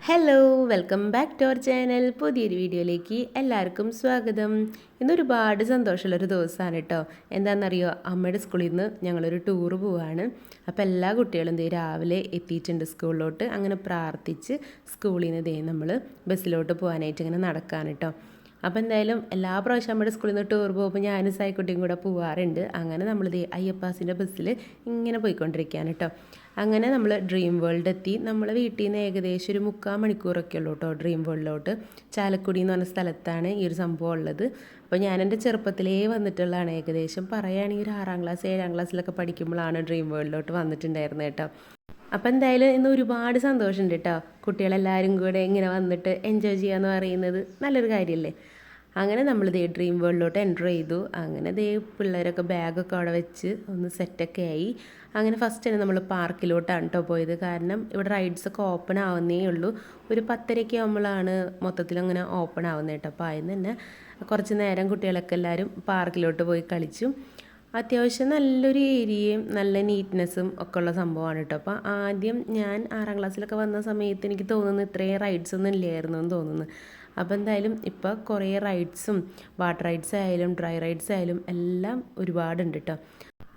Hello welcome back to our channel. പുതിയൊരു വീഡിയോയിലേക്ക് എല്ലാവർക്കും സ്വാഗതം. ഇന്നൊരുപാട് സന്തോഷമുള്ളൊരു ദിവസമാണ് കേട്ടോ. എന്താണെന്നറിയോ, അമ്മയുടെ സ്കൂളിൽ നിന്ന് ഞങ്ങളൊരു ടൂറ് പോവാണ്. അപ്പോൾ എല്ലാ കുട്ടികളും രാവിലെ എത്തിയിട്ടുണ്ട് സ്കൂളിലോട്ട്. അങ്ങനെ പ്രാർത്ഥിച്ച് സ്കൂളിൽ നിന്ന് നമ്മൾ ബസ്സിലോട്ട് പോകാനായിട്ട് ഇങ്ങനെ നടക്കാൻ കേട്ടോ. അപ്പോൾ എന്തായാലും എല്ലാ പ്രാവശ്യം നമ്മുടെ സ്കൂളിൽ നിന്ന് ടൂർ പോകുമ്പോൾ ഞാനും സായിക്കുട്ടിയും കൂടെ പോവാറുണ്ട്. അങ്ങനെ നമ്മൾ അയ്യപ്പാസിൻ്റെ ബസ്സിൽ ഇങ്ങനെ പോയിക്കൊണ്ടിരിക്കുകയാണ് കേട്ടോ. അങ്ങനെ നമ്മൾ ഡ്രീം വേൾഡ് എത്തി. നമ്മളെ വീട്ടിൽ നിന്ന് ഏകദേശം ഒരു 3/4 മണിക്കൂറൊക്കെ ഉള്ളൂ കേട്ടോ ഡ്രീം വേൾഡിലോട്ട്. ചാലക്കുടി എന്ന് പറഞ്ഞ സ്ഥലത്താണ് ഈ ഒരു സംഭവം ഉള്ളത്. അപ്പോൾ ഞാൻ എൻ്റെ ചെറുപ്പത്തിലേ വന്നിട്ടുള്ളതാണ്. ഏകദേശം പറയുകയാണെങ്കിൽ ഒരു 6ാം ക്ലാസ് 7ാം ക്ലാസ്സിലൊക്കെ പഠിക്കുമ്പോഴാണ് ഡ്രീം വേൾഡിലോട്ട് വന്നിട്ടുണ്ടായിരുന്നത് കേട്ടോ. അപ്പോൾ എന്തായാലും ഇന്ന് ഒരുപാട് സന്തോഷമുണ്ട് കേട്ടോ. കുട്ടികളെല്ലാവരും കൂടെ ഇങ്ങനെ വന്നിട്ട് എൻജോയ് ചെയ്യാന്ന് പറയുന്നത് നല്ലൊരു കാര്യമല്ലേ. അങ്ങനെ നമ്മൾ ഡ്രീം വേൾഡിലോട്ട് എൻ്റർ ചെയ്തു. അങ്ങനെ പിള്ളേരൊക്കെ ബാഗൊക്കെ അവിടെ വെച്ച് ഒന്ന് സെറ്റൊക്കെ ആയി. അങ്ങനെ ഫസ്റ്റ് തന്നെ നമ്മൾ പാർക്കിലോട്ടാണ് കേട്ടോ പോയത്. കാരണം ഇവിടെ റൈഡ്സൊക്കെ ഓപ്പൺ ആവുന്നേ ഉള്ളൂ. ഒരു 10:30 ആകുമ്പോഴാണ് മൊത്തത്തിലങ്ങനെ ഓപ്പൺ ആവുന്നത് കേട്ടോ. അപ്പോൾ അതിന് തന്നെ കുറച്ച് നേരം കുട്ടികളൊക്കെ എല്ലാവരും പാർക്കിലോട്ട് പോയി കളിച്ചു. അത്യാവശ്യം നല്ലൊരു ഏരിയയും നല്ല നീറ്റ്നെസ്സും ഒക്കെ ഉള്ള സംഭവമാണ് കേട്ടോ. അപ്പോൾ ആദ്യം ഞാൻ 6ാം ക്ലാസ്സിലൊക്കെ വന്ന സമയത്ത് എനിക്ക് തോന്നുന്നു ഇത്രയും റൈഡ്സ് ഒന്നും ഇല്ലായിരുന്നു എന്ന് തോന്നുന്നു. അപ്പോൾ എന്തായാലും ഇപ്പോൾ കുറേ റൈഡ്സും വാട്ടർ റൈഡ്സ് ആയാലും ഡ്രൈ റൈഡ്സ് ആയാലും എല്ലാം ഒരുപാടുണ്ട് കേട്ടോ.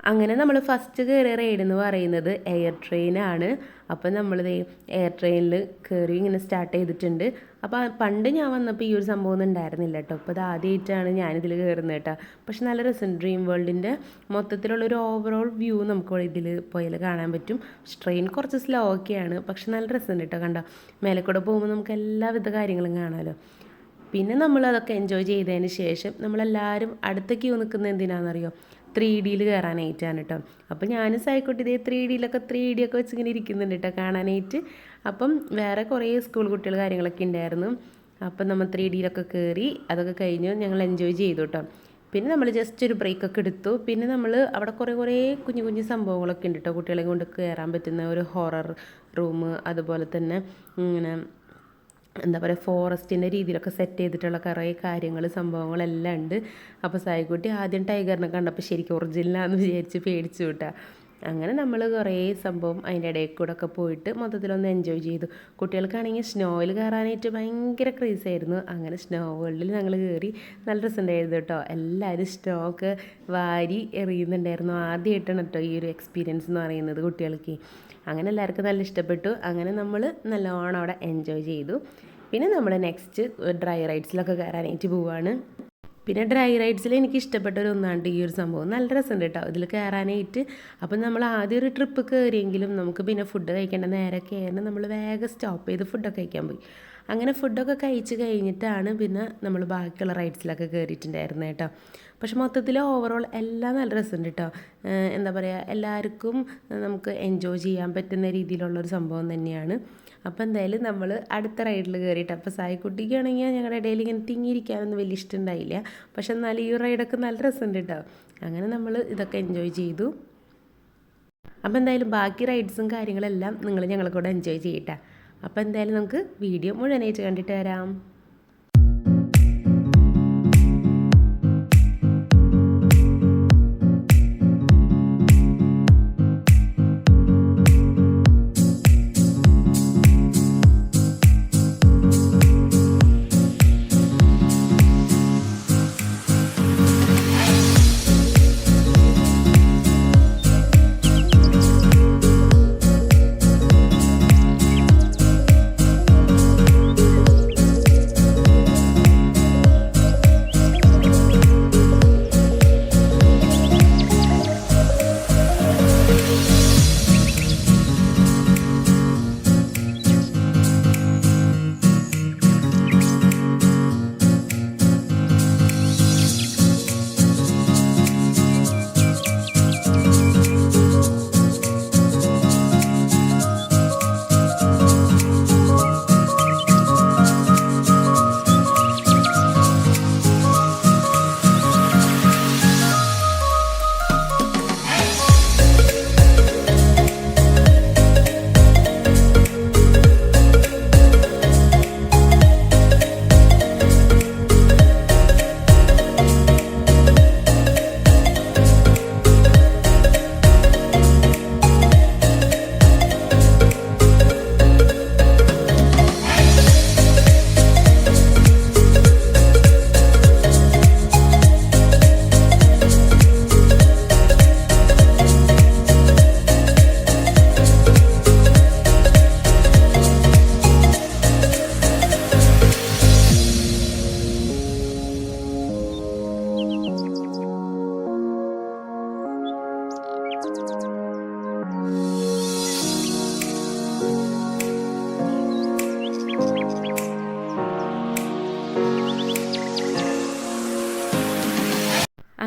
അങ്ങനെ നമ്മൾ ഫസ്റ്റ് കയറിയ റൈഡ് എന്ന് പറയുന്നത് എയർ ട്രെയിനാണ്. അപ്പോൾ നമ്മളിത് എയർ ട്രെയിനിൽ കയറി ഇങ്ങനെ സ്റ്റാർട്ട് ചെയ്തിട്ടുണ്ട്. അപ്പോൾ പണ്ട് ഞാൻ വന്നപ്പോൾ ഈ ഒരു സംഭവം ഒന്നും ഉണ്ടായിരുന്നില്ല കേട്ടോ. അപ്പോൾ അത് ആദ്യമായിട്ടാണ് ഞാനിതിൽ കയറുന്നത് കേട്ടോ. പക്ഷെ നല്ല രസം. ഡ്രീം വേൾഡിൻ്റെ മൊത്തത്തിലുള്ളൊരു ഓവറോൾ വ്യൂ നമുക്ക് ഇതിൽ പോയാൽ കാണാൻ പറ്റും. ട്രെയിൻ കുറച്ച് സ്ലോ ഒക്കെയാണ്, പക്ഷെ നല്ല രസമുണ്ട് കേട്ടോ. കണ്ടോ, മേലെ കൂടെ പോകുമ്പോൾ നമുക്ക് എല്ലാവിധ കാര്യങ്ങളും കാണാമല്ലോ. പിന്നെ നമ്മളതൊക്കെ എൻജോയ് ചെയ്തതിന് ശേഷം നമ്മളെല്ലാവരും അടുത്ത ക്യൂ നിൽക്കുന്നത് എന്തിനാണെന്നറിയോ, 3Dയിൽ കയറാനായിട്ടാണ് കേട്ടോ. അപ്പോൾ ഞാനും സായിക്കുട്ടി 3Dയിലൊക്കെ 3D ഒക്കെ വെച്ചിങ്ങനെ ഇരിക്കുന്നുണ്ട് കേട്ടോ കാണാനായിട്ട്. അപ്പം വേറെ കുറേ സ്കൂൾ കുട്ടികൾ കാര്യങ്ങളൊക്കെ ഉണ്ടായിരുന്നു. അപ്പം നമ്മൾ 3Dയിലൊക്കെ കയറി അതൊക്കെ കഴിഞ്ഞ് ഞങ്ങൾ എൻജോയ് ചെയ്തു കേട്ടോ. പിന്നെ നമ്മൾ ജസ്റ്റ് ഒരു ബ്രേക്കൊക്കെ എടുത്തു. പിന്നെ നമ്മൾ അവിടെ കുറേ കുഞ്ഞു കുഞ്ഞു സംഭവങ്ങളൊക്കെ ഉണ്ട് കേട്ടോ. കുട്ടികളെ കൊണ്ട് കയറാൻ പറ്റുന്ന ഒരു ഹൊറർ റൂം, അതുപോലെ തന്നെ ഇങ്ങനെ എന്താ പറയുക, ഫോറസ്റ്റിൻ്റെ രീതിയിലൊക്കെ സെറ്റ് ചെയ്തിട്ടുള്ള കുറേ കാര്യങ്ങൾ സംഭവങ്ങളെല്ലാം ഉണ്ട്. അപ്പോൾ സായിക്കുട്ടി ആദ്യം ടൈഗറിനെ കണ്ടപ്പോൾ ശരിക്കും ഒറിജിനലാണെന്ന് വിചാരിച്ച് പേടിച്ചു വിട്ടാ. അങ്ങനെ നമ്മൾ കുറേ സംഭവം അതിൻ്റെ ഇടയിൽ കൂടെ ഒക്കെ പോയിട്ട് മൊത്തത്തിലൊന്ന് എൻജോയ് ചെയ്തു. കുട്ടികൾക്കാണെങ്കിൽ സ്നോയിൽ കയറാനായിട്ട് ഭയങ്കര ക്രേസായിരുന്നു. അങ്ങനെ സ്നോ വേൾഡിൽ ഞങ്ങൾ കയറി. നല്ല രസമുണ്ടായിരുന്നു കേട്ടോ. എല്ലാവരും സ്നോ ഒക്കെ വാരി എറിയുന്നുണ്ടായിരുന്നു. ആദ്യമായിട്ടാണ് കേട്ടോ ഈ ഒരു എക്സ്പീരിയൻസ് എന്ന് പറയുന്നത് കുട്ടികൾക്ക്. അങ്ങനെ എല്ലാവർക്കും നല്ല ഇഷ്ടപ്പെട്ടു. അങ്ങനെ നമ്മൾ നല്ലോണം അവിടെ എൻജോയ് ചെയ്തു. പിന്നെ നമ്മൾ നെക്സ്റ്റ് ഡ്രൈ റൈഡ്സിലൊക്കെ കയറാനായിട്ട് പോവുകയാണ്. പിന്നെ ഡ്രൈ റൈഡ്സിൽ എനിക്ക് ഇഷ്ടപ്പെട്ട ഒരു ഒന്നാണ്ട് ഈ ഒരു സംഭവം. നല്ല രസമുണ്ട് കേട്ടോ ഇതിൽ കയറാനായിട്ട്. അപ്പം നമ്മൾ ആദ്യം ഒരു ട്രിപ്പ് കയറിയെങ്കിലും നമുക്ക് പിന്നെ ഫുഡ് കഴിക്കേണ്ട നേരമൊക്കെ ആയിരുന്നു. നമ്മൾ വേഗം സ്റ്റോപ്പ് ചെയ്ത് ഫുഡൊക്കെ കഴിക്കാൻ പോയി. അങ്ങനെ ഫുഡൊക്കെ കഴിച്ച് കഴിഞ്ഞിട്ടാണ് പിന്നെ നമ്മൾ ബാക്കിയുള്ള റൈഡ്സിലൊക്കെ കയറിയിട്ടുണ്ടായിരുന്നത് കേട്ടോ. പക്ഷെ മൊത്തത്തിൽ ഓവറോൾ എല്ലാം നല്ല രസമുണ്ട് കേട്ടോ. എന്താ പറയുക, എല്ലാവർക്കും നമുക്ക് എൻജോയ് ചെയ്യാൻ പറ്റുന്ന രീതിയിലുള്ളൊരു സംഭവം തന്നെയാണ്. അപ്പോൾ എന്തായാലും നമ്മൾ അടുത്ത റൈഡിൽ കയറിയിട്ട്, അപ്പോൾ സായിക്കുട്ടിക്കാണെങ്കിൽ ഞങ്ങളുടെ ഇടയിൽ ഇങ്ങനെ തിങ്ങിയിരിക്കാനൊന്നും വലിയ ഇഷ്ടമുണ്ടായില്ല. പക്ഷെ എന്നാൽ ഈ റൈഡൊക്കെ നല്ല രസമുണ്ട് കേട്ടോ. അങ്ങനെ നമ്മൾ ഇതൊക്കെ എൻജോയ് ചെയ്തു. അപ്പോൾ എന്തായാലും ബാക്കി റൈഡ്സും കാര്യങ്ങളെല്ലാം നിങ്ങൾ ഞങ്ങളെ കൂടെ എൻജോയ് ചെയ്യട്ടെ. അപ്പോൾ എന്തായാലും നമുക്ക് വീഡിയോ മുഴുവനായിട്ട് കണ്ടിട്ട് വരാം.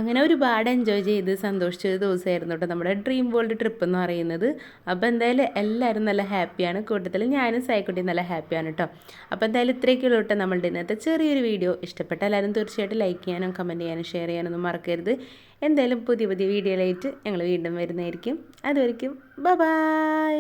അങ്ങനെ ഒരുപാട് എൻജോയ് ചെയ്ത് സന്തോഷിച്ച ഒരു ദിവസമായിരുന്നു കേട്ടോ നമ്മുടെ ഡ്രീം വേൾഡ് ട്രിപ്പ് എന്ന് പറയുന്നത്. അപ്പോൾ എന്തായാലും എല്ലാവരും നല്ല ഹാപ്പിയാണ്, കൂട്ടത്തിൽ ഞാനും സായിക്കുട്ടി നല്ല ഹാപ്പിയാണ് കേട്ടോ. അപ്പോൾ എന്തായാലും ഇത്രയൊക്കെയുള്ളൂ കേട്ടോ നമ്മളുടെ ഇന്നത്തെ ചെറിയൊരു വീഡിയോ. ഇഷ്ടപ്പെട്ട എല്ലാവരും തീർച്ചയായിട്ടും ലൈക്ക് ചെയ്യാനും കമൻറ്റ് ചെയ്യാനും ഷെയർ ചെയ്യാനൊന്നും മറക്കരുത്. എന്തായാലും പുതിയ വീഡിയോയിലായിട്ട് ഞങ്ങൾ വീണ്ടും വരുന്നതായിരിക്കും. അതുവരെയ്ക്കും ബൈ.